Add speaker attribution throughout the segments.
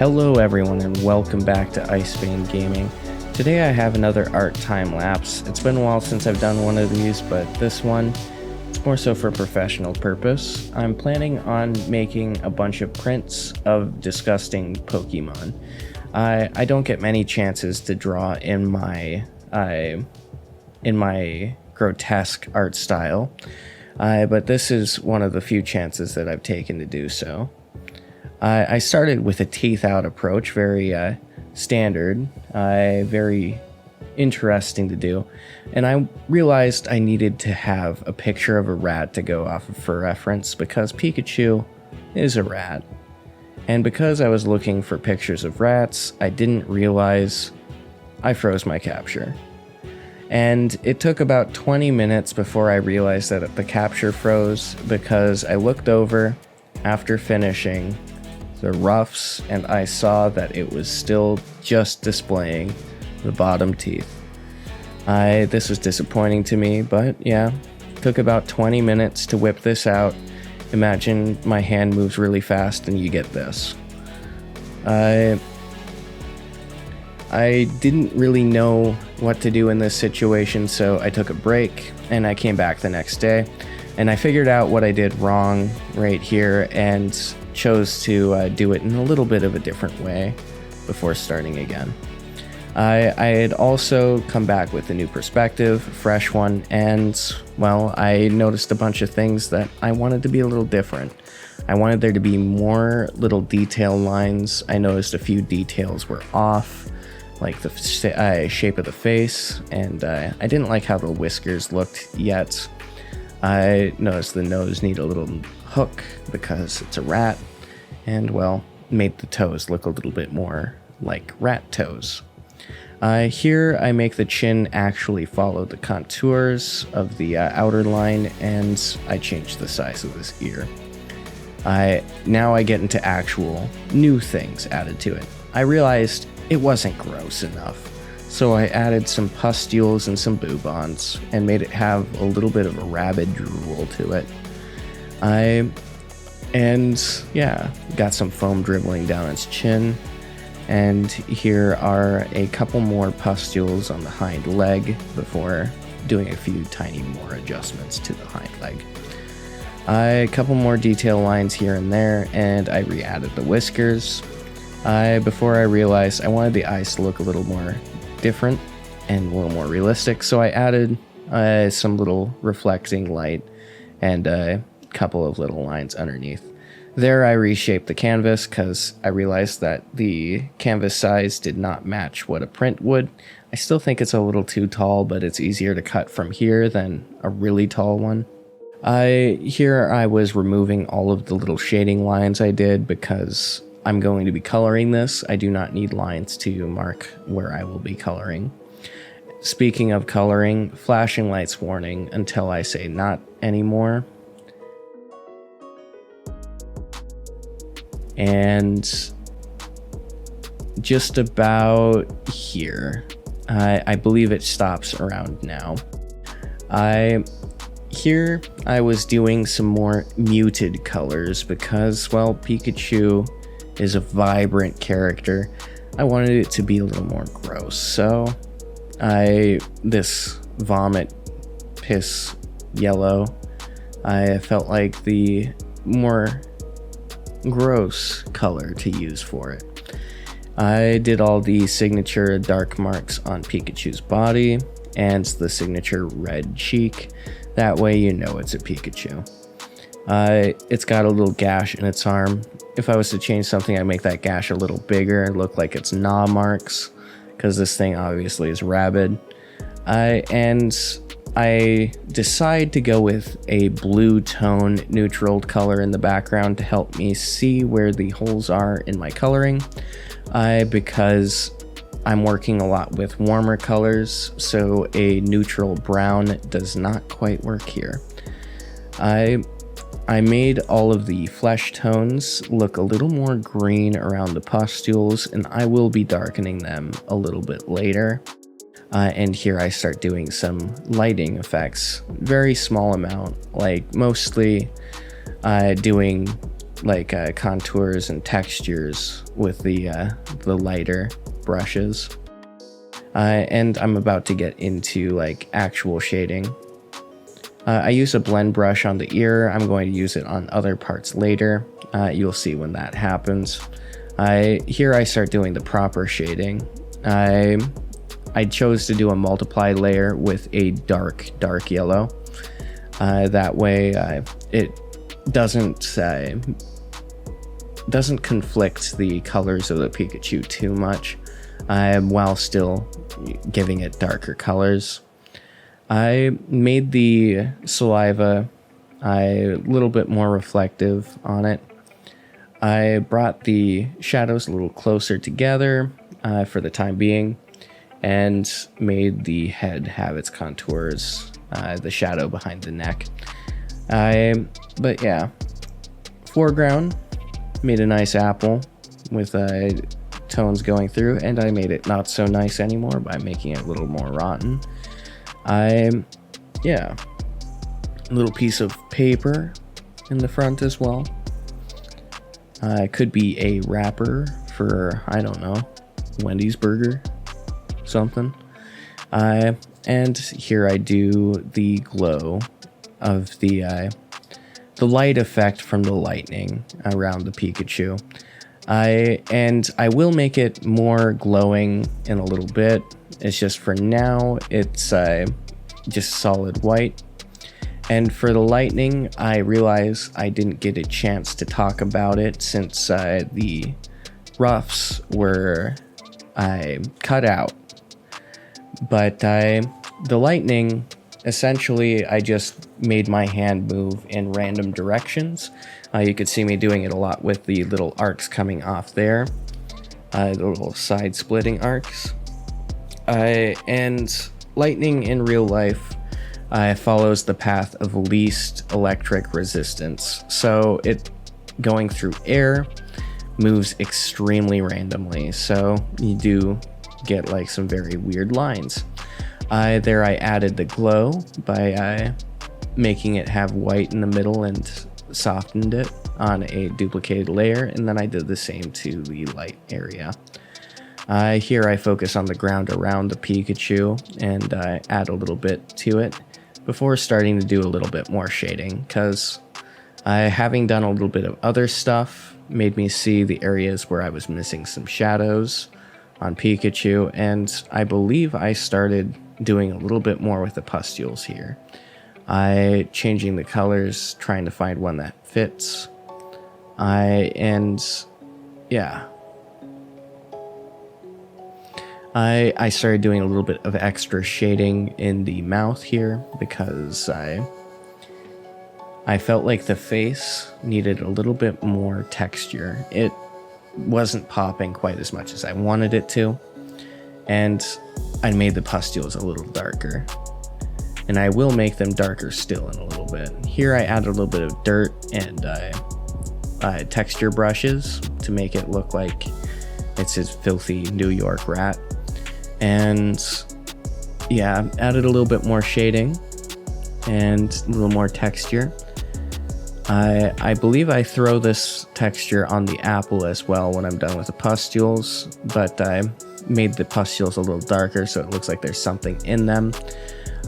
Speaker 1: Hello everyone and welcome back to Icebane Gaming. Today I have another art time lapse. It's been a while since I've done one of these, but this one, it's more so for professional purpose. I'm planning on making a bunch of prints of disgusting Pokemon. I don't get many chances to draw in my grotesque art style, but this is one of the few chances that I've taken to do so. I started with a teeth out approach, very standard, very interesting to do, and I realized I needed to have a picture of a rat to go off of for reference because Pikachu is a rat. And because I was looking for pictures of rats, I didn't realize I froze my capture. And it took about 20 minutes before I realized that the capture froze because I looked over after finishing the roughs and I saw that it was still just displaying the bottom teeth. This was disappointing to me, but yeah, took about 20 minutes to whip this out. Imagine my hand moves really fast and you get this. I didn't really know what to do in this situation, so I took a break and I came back the next day and I figured out what I did wrong right here and chose to do it in a little bit of a different way before starting again. I had also come back with a new perspective, fresh one, and well, I noticed a bunch of things that I wanted to be a little different. I wanted there to be more little detail lines. I noticed a few details were off, like the shape of the face, and I didn't like how the whiskers looked yet. I noticed the nose needed a little hook because it's a rat, and well, made the toes look a little bit more like rat toes. Here I make the chin actually follow the contours of the outer line, and I change the size of this ear. Now I get into actual new things added to it. I realized it wasn't gross enough, so I added some pustules and some boobons and made it have a little bit of a rabid drool to it. And yeah, got some foam dribbling down its chin. And here are a couple more pustules on the hind leg before doing a few tiny more adjustments to the hind leg. A couple more detail lines here and there, and I re-added the whiskers. Before I realized I wanted the eyes to look a little more different and a little more realistic, so I added some little reflecting light and a couple of little lines underneath. There I reshaped the canvas because I realized that the canvas size did not match what a print would. I still think it's a little too tall, but it's easier to cut from here than a really tall one. Here I was removing all of the little shading lines I did because I'm going to be coloring this. I do not need lines to mark where I will be coloring. Speaking of coloring, flashing lights warning until I say not anymore. And just about here, I believe it stops around now. Here I was doing some more muted colors because, well, Pikachu is a vibrant character. I wanted it to be a little more gross, so this vomit piss yellow, I felt like the more gross color to use for it. I did all the signature dark marks on Pikachu's body and the signature red cheek. That way you know it's a Pikachu. It's got a little gash in its arm. If I was to change something, I'd make that gash a little bigger and look like it's gnaw marks, because this thing obviously is rabid. And I decide to go with a blue tone neutral color in the background to help me see where the holes are in my coloring, because I'm working a lot with warmer colors, so a neutral brown does not quite work here. I made all of the flesh tones look a little more green around the pustules, and I will be darkening them a little bit later. And here I start doing some lighting effects, very small amount, like mostly doing like contours and textures with the lighter brushes. And I'm about to get into like actual shading. I use a blend brush on the ear. I'm going to use it on other parts later. You'll see when that happens. Here I start doing the proper shading. I chose to do a multiply layer with a dark yellow. That way it doesn't conflict the colors of the Pikachu too much, while still giving it darker colors. I made the saliva a little bit more reflective on it. I brought the shadows a little closer together for the time being, and made the head have its contours, the shadow behind the neck. But yeah, foreground, made a nice apple with tones going through, and I made it not so nice anymore by making it a little more rotten. Yeah, a little piece of paper in the front as well. Could be a wrapper for, I don't know, Wendy's burger, something. And here I do the glow of the light effect from the lightning around the Pikachu. And I will make it more glowing in a little bit. It's just for now, it's just solid white. And for the lightning, I realize I didn't get a chance to talk about it since the roughs were cut out. But the lightning, essentially, I just made my hand move in random directions. You could see me doing it a lot with the little arcs coming off there, the little side splitting arcs. And lightning in real life follows the path of least electric resistance. So it going through air moves extremely randomly. So you do get like some very weird lines. There I added the glow by making it have white in the middle and softened it on a duplicated layer, and then I did the same to the light area. Here I focus on the ground around the Pikachu and add a little bit to it before starting to do a little bit more shading, because having done a little bit of other stuff made me see the areas where I was missing some shadows on Pikachu, and I believe I started doing a little bit more with the pustules here. Changing the colors, trying to find one that fits. I started doing a little bit of extra shading in the mouth here because I felt like the face needed a little bit more texture. It wasn't popping quite as much as I wanted it to, and I made the pustules a little darker. And I will make them darker still in a little bit. Here I added a little bit of dirt and texture brushes to make it look like it's his filthy New York rat. And yeah, added a little bit more shading and a little more texture. I believe I throw this texture on the apple as well when I'm done with the pustules, but I made the pustules a little darker so it looks like there's something in them.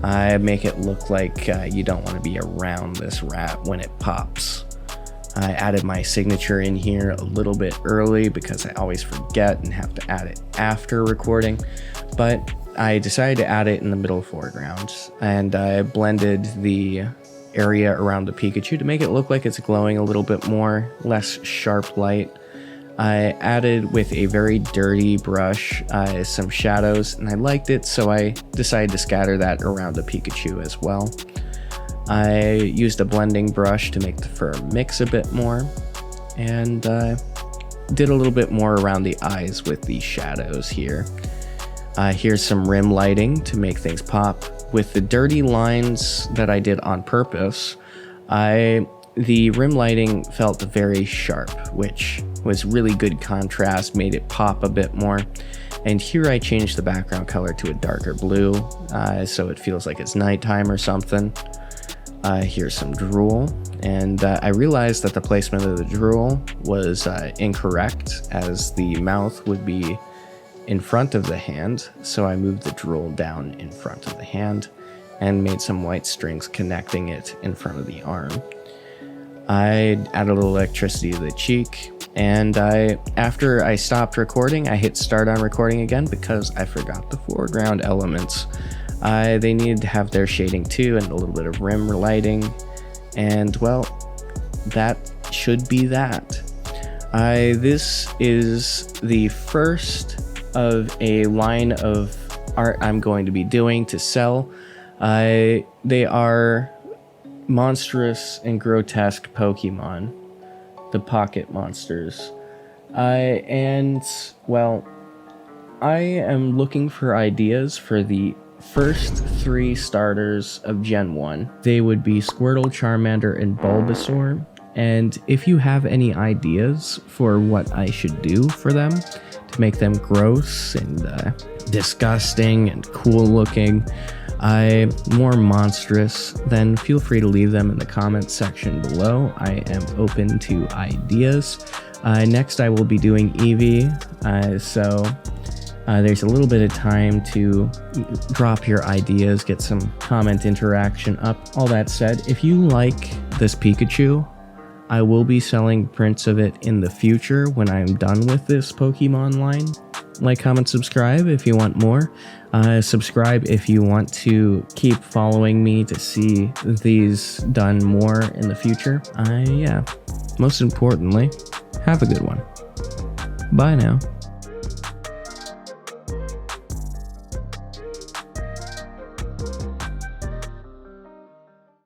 Speaker 1: I make it look like you don't want to be around this rat when it pops. I added my signature in here a little bit early because I always forget and have to add it after recording, but I decided to add it in the middle foreground, and I blended the area around the Pikachu to make it look like it's glowing a little bit more, less sharp light. I added with a very dirty brush some shadows, and I liked it, so I decided to scatter that around the Pikachu as well. I used a blending brush to make the fur mix a bit more, and did a little bit more around the eyes with the shadows here. Here's some rim lighting to make things pop. With the dirty lines that I did on purpose, the rim lighting felt very sharp, which was really good contrast, made it pop a bit more. And here I changed the background color to a darker blue, so it feels like it's nighttime or something. Here's some drool. And I realized that the placement of the drool was incorrect, as the mouth would be in front of the hand. So I moved the drool down in front of the hand and made some white strings connecting it in front of the arm. I added a little electricity to the cheek, and after I stopped recording, I hit start on recording again because I forgot the foreground elements. They needed to have their shading too, and a little bit of rim lighting, and well, that should be that. This is the first of a line of art I'm going to be doing to sell. They are monstrous and grotesque Pokemon, the pocket monsters. And well, I am looking for ideas for the first 3 starters of Gen 1. They would be Squirtle, Charmander, and Bulbasaur. And if you have any ideas for what I should do for them to make them gross and disgusting and cool looking, more monstrous, then feel free to leave them in the comments section below. I am open to ideas. Next I will be doing Eevee, so there's a little bit of time to drop your ideas, get some comment interaction up. All that said, if you like this Pikachu, I will be selling prints of it in the future when I'm done with this Pokemon line. Like, comment, subscribe if you want more. Subscribe if you want to keep following me to see these done more in the future. Yeah, most importantly, have a good one. Bye now.